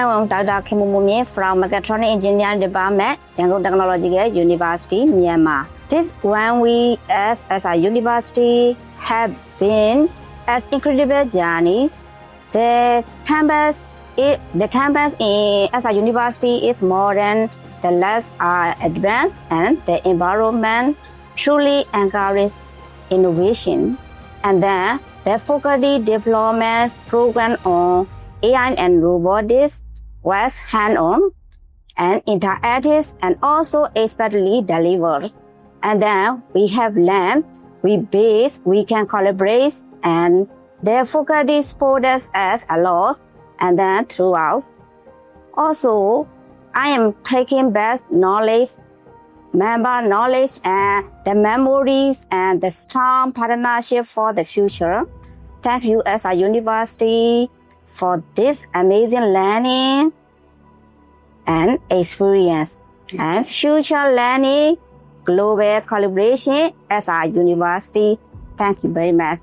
I'm Dr. Kimumumi from Mechatronic Engineering Department, Yangon Technological University, Myanmar. This 1 week as a university have been as incredible journeys. The campus in as a university is modern, the labs are advanced, and the environment truly encourages innovation. And then the faculty diplomas program on AI and robotics was hands-on and interactive and also expertly delivered. And then we have LAMP, we can collaborate, and their faculty support us as a lot and then throughout. Also, I am taking best knowledge, member knowledge, and the memories and the strong partnership for the future. Thank you as a university for this amazing learning and experience and future learning, global collaboration as a university. Thank you very much.